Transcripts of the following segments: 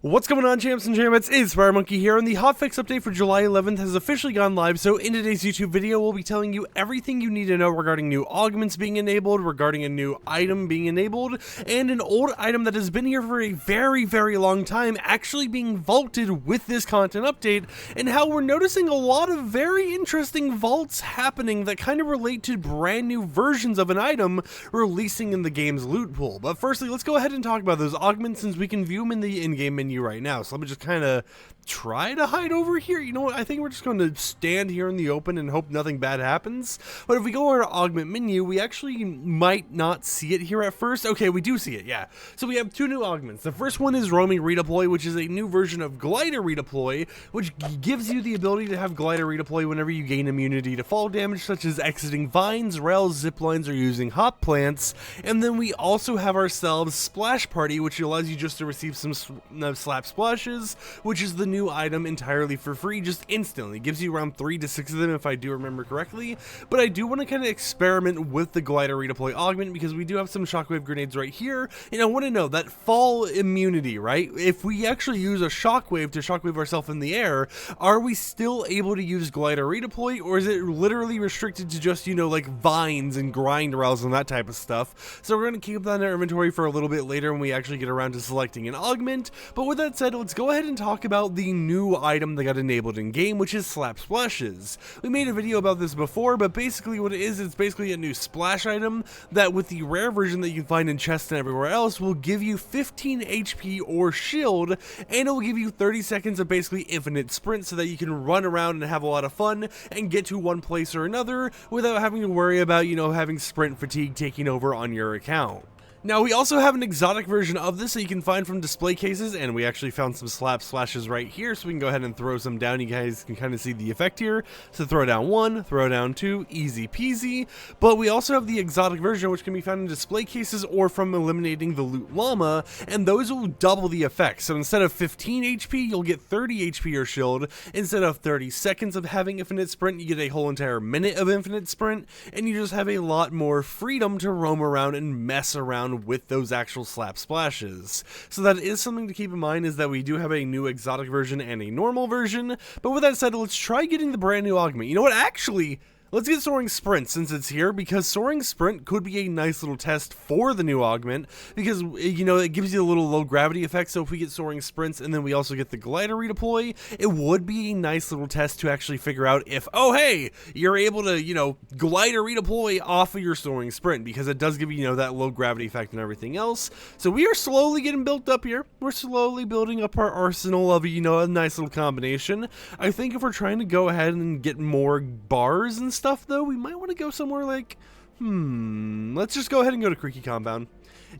What's going on, champs and champettes? It's FireMonkey here, and the Hotfix update for July 11th has officially gone live. So in today's YouTube video, we'll be telling you everything you need to know regarding new augments being enabled, regarding a new item being enabled, and an old item that has been here for a very long time actually being vaulted with this content update, and how we're noticing a lot of very interesting vaults happening that kind of relate to brand new versions of an item releasing in the game's loot pool. But firstly, let's go ahead and talk about those augments, since we can view them in the in-game menu right now. So let me just kind of try to hide over here. You know what? I think we're just going to stand here in the open and hope nothing bad happens. But if we go to our augment menu, we actually might not see it here at first. Okay, we do see it, yeah. So we have two new augments. The first one is roaming redeploy, which is a new version of glider redeploy, which gives you the ability to have glider redeploy whenever you gain immunity to fall damage, such as exiting vines, rails, zip lines, or using hop plants. And then we also have ourselves splash party, which allows you just to receive some slap splashes, which is the new item entirely for free, just instantly. It gives you around 3 to 6 of them if I do remember correctly. But I do want to kind of experiment with the glider redeploy augment, because we do have some shockwave grenades right here, and I want to know that fall immunity, right? If we actually use a shockwave to shockwave ourselves in the air, are we still able to use glider redeploy, or is it literally restricted to just, you know, like vines and grind rails and that type of stuff? So we're going to keep that in our inventory for a little bit later when we actually get around to selecting an augment. But with that said, let's go ahead and talk about the new item that got enabled in game, which is slap splashes. We made a video about this before, but basically what it is, it's basically a new splash item that, with the rare version that you can find in chests and everywhere else, will give you 15 HP or shield, and it will give you 30 seconds of basically infinite sprint, so that you can run around and have a lot of fun and get to one place or another without having to worry about, you know, having sprint fatigue taking over on your account. Now, we also have an exotic version of this that you can find from display cases, and we actually found some slap splashes right here, so we can go ahead and throw some down. You guys can kind of see the effect here. So throw down 1, throw down 2, easy peasy. But we also have the exotic version, which can be found in display cases or from eliminating the loot llama, and those will double the effect. So instead of 15 HP, you'll get 30 HP or shield. Instead of 30 seconds of having infinite sprint, you get a whole entire minute of infinite sprint, and you just have a lot more freedom to roam around and mess around with those actual slap splashes. So that is something to keep in mind, is that we do have a new exotic version and a normal version. But with that said, let's try getting the brand new augment. You know what, actually, let's get Soaring Sprint since it's here, because Soaring Sprint could be a nice little test for the new augment, because, you know, it gives you a little low gravity effect. So if we get Soaring Sprints and then we also get the glider redeploy, it would be a nice little test to actually figure out if, oh hey, you're able to, you know, glider redeploy off of your Soaring Sprint, because it does give you, you know, that low gravity effect and everything else. So we are slowly getting built up here. We're slowly building up our arsenal of, you know, a nice little combination. I think if we're trying to go ahead and get more bars and stuff, though, we might want to go somewhere like, let's just go ahead and go to Creaky Compound.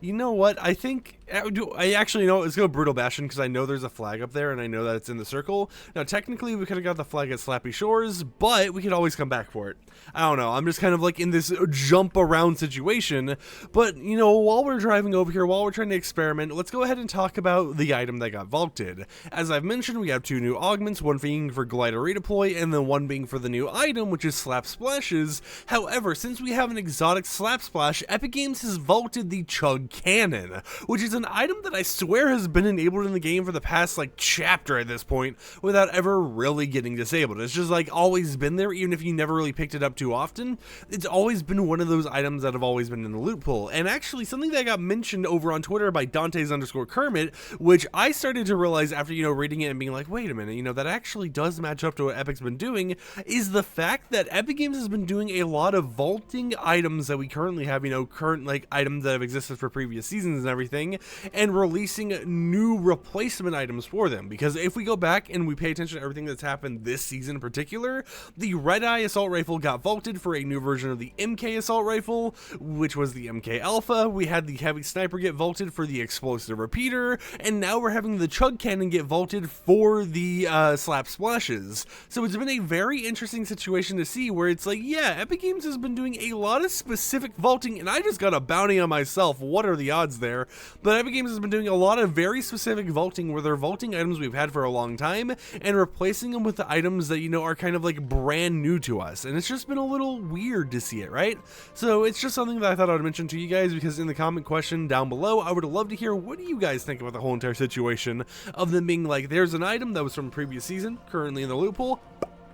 You know what, I think, I actually know, let's go Brutal Bastion, because I know there's a flag up there, and I know that it's in the circle. Now, technically, we could have got the flag at Slappy Shores, but we could always come back for it. I don't know, I'm just kind of like in this jump around situation. But, you know, while we're driving over here, while we're trying to experiment, let's go ahead and talk about the item that got vaulted. As I've mentioned, we have two new augments, one being for glider redeploy, and then one being for the new item, which is slap splashes. However, since we have an exotic slap splash, Epic Games has vaulted the Chug Cannon, which is an item that I swear has been enabled in the game for the past, like, chapter at this point, without ever really getting disabled. It's just, like, always been there, even if you never really picked it up too often. It's always been one of those items that have always been in the loot pool. And actually, something that got mentioned over on Twitter by Dantes_Kermit, which I started to realize after, you know, reading it and being like, wait a minute, you know, that actually does match up to what Epic's been doing, is the fact that Epic Games has been doing a lot of vaulting items that we currently have, you know, current, like, items that have existed for previous seasons and everything, and releasing new replacement items for them. Because if we go back and we pay attention to everything that's happened this season in particular, the Red Eye Assault Rifle got vaulted for a new version of the MK Assault Rifle, which was the MK Alpha. We had the Heavy Sniper get vaulted for the Explosive Repeater, and now we're having the Chug Cannon get vaulted for the Slap Splashes. So it's been a very interesting situation to see, where it's like, yeah, Epic Games has been doing a lot of specific vaulting, and I just got a bounty on myself. what are the odds there? But Epic Games has been doing a lot of very specific vaulting where they're vaulting items we've had for a long time and replacing them with the items that, you know, are kind of like brand new to us. And it's just been a little weird to see it, right? So it's just something that I thought I would mention to you guys, because in the comment question down below, I would love to hear what do you guys think about the whole entire situation of them being like, there's an item that was from a previous season, currently in the loophole,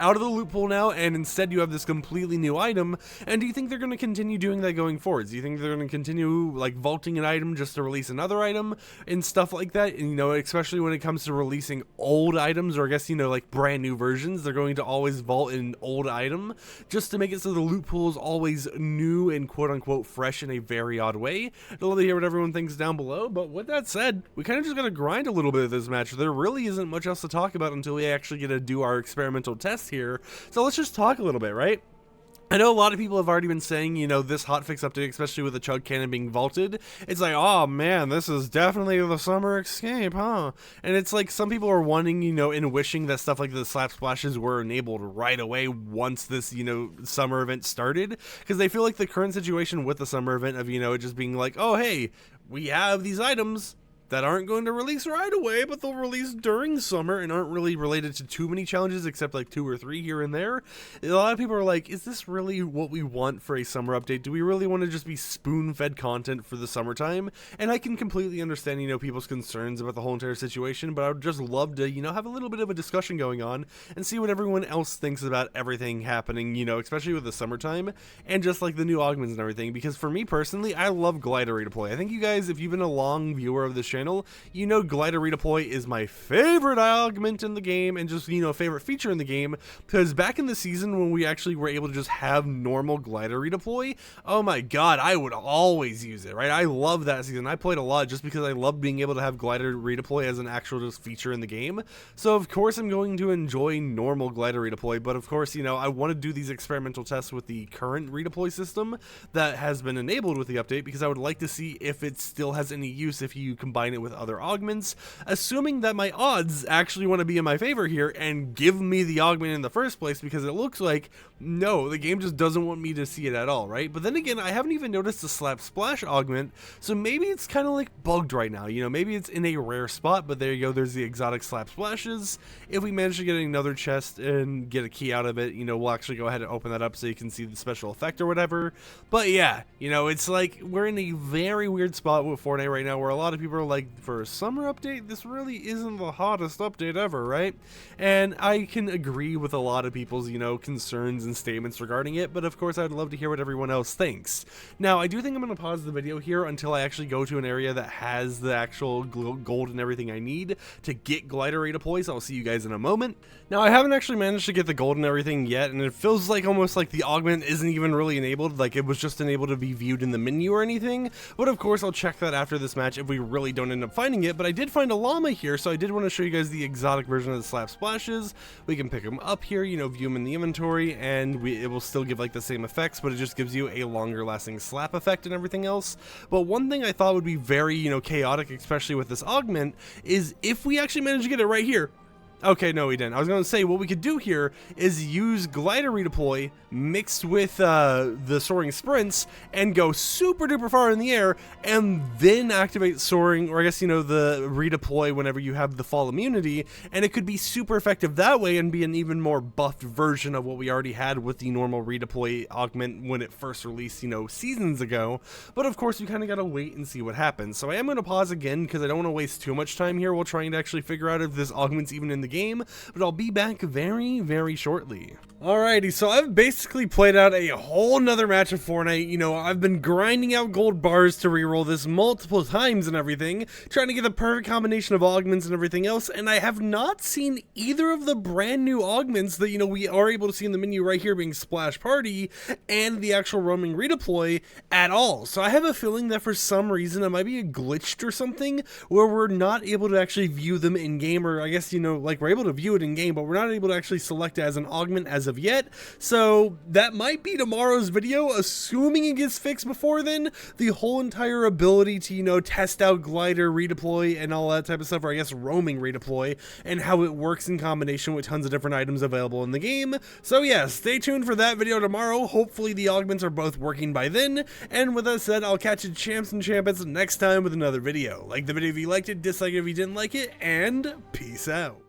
out of the loophole now, and instead you have this completely new item. And do you think they're going to continue doing that going forward? Do you think they're going to continue like vaulting an item just to release another item and stuff like that? And, you know, especially when it comes to releasing old items, or I guess, you know, like brand new versions, they're going to always vault an old item just to make it so the loophole is always new and quote unquote fresh in a very odd way. I'd love to hear what everyone thinks down below, but with that said, we kind of just got to grind a little bit of this match. There really isn't much else to talk about until we actually get to do our experimental test here. So let's just talk a little bit, right? I know a lot of people have already been saying, you know, this hotfix update, especially with the chug cannon being vaulted, it's like, oh man, this is definitely the summer escape, huh? And it's like some people are wanting, you know, and wishing that stuff like the slap splashes were enabled right away once this, you know, summer event started, because they feel like the current situation with the summer event of, you know, it just being like, oh hey, we have these items that aren't going to release right away, but they'll release during summer and aren't really related to too many challenges except like 2 or 3 here and there. A lot of people are like, is this really what we want for a summer update? Do we really want to just be spoon-fed content for the summertime? And I can completely understand, you know, people's concerns about the whole entire situation, but I would just love to, you know, have a little bit of a discussion going on and see what everyone else thinks about everything happening, you know, especially with the summertime and just like the new augments and everything. Because for me personally, I love glider redeploy. I think you guys, if you've been a long viewer of this channel, you know glider redeploy is my favorite augment in the game, and just, you know, favorite feature in the game, because back in the season when we actually were able to just have normal glider redeploy, oh my god, I would always use it, right? I love that season. I played a lot just because I love being able to have glider redeploy as an actual just feature in the game. So of course I'm going to enjoy normal glider redeploy, but of course, you know, I want to do these experimental tests with the current redeploy system that has been enabled with the update, because I would like to see if it still has any use if you combine it with other augments, assuming that my odds actually want to be in my favor here and give me the augment in the first place, because it looks like no, the game just doesn't want me to see it at all, right? But then again, I haven't even noticed the slap splash augment, so maybe it's kind of like bugged right now, you know, maybe it's in a rare spot. But there you go, there's the exotic slap splashes. If we manage to get another chest and get a key out of it, you know, we'll actually go ahead and open that up so you can see the special effect or whatever. But yeah, you know, it's like we're in a very weird spot with Fortnite right now, where a lot of people are like, for a summer update, this really isn't the hottest update ever, right? And I can agree with a lot of people's, you know, concerns and statements regarding it, but of course I'd love to hear what everyone else thinks. Now, I do think I'm going to pause the video here until I actually go to an area that has the actual gold and everything I need to get glider redeploy, so I'll see you guys in a moment. Now, I haven't actually managed to get the gold and everything yet, and it feels like almost like the augment isn't even really enabled, like it was just enabled to be viewed in the menu or anything, but of course I'll check that after this match if we really don't end up finding it. But I did find a llama here, so I did want to show you guys the exotic version of the slap splashes. We can pick them up here, you know, view them in the inventory, and it will still give like the same effects, but it just gives you a longer lasting slap effect and everything else. But one thing I thought would be very, you know, chaotic, especially with this augment, is if we actually manage to get it right here. Okay, no, we didn't. I was going to say, what we could do here is use glider redeploy mixed with the soaring sprints and go super duper far in the air, and then activate soaring, or I guess, you know, the redeploy whenever you have the fall immunity, and it could be super effective that way and be an even more buffed version of what we already had with the normal redeploy augment when it first released, you know, seasons ago. But of course, we kind of got to wait and see what happens. So I am going to pause again because I don't want to waste too much time here while trying to actually figure out if this augment's even in the game, but I'll be back very, very shortly. Alrighty, so I've basically played out a whole nother match of Fortnite. You know, I've been grinding out gold bars to reroll this multiple times and everything, trying to get the perfect combination of augments and everything else, and I have not seen either of the brand new augments that, you know, we are able to see in the menu right here, being Splash Party and the actual roaming redeploy at all. So I have a feeling that for some reason it might be glitched or something, where we're not able to actually view them in game, or I guess, you know, like we're able to view it in game, but we're not able to actually select it as an augment as of of yet, so that might be tomorrow's video, assuming it gets fixed before then. The whole entire ability to, you know, test out glider redeploy and all that type of stuff, or I guess roaming redeploy, and how it works in combination with tons of different items available in the game. So yeah, stay tuned for that video tomorrow. Hopefully the augments are both working by then, and with that said, I'll catch you champs and champions next time with another video. Like the video if you liked it, dislike it if you didn't like it, and peace out.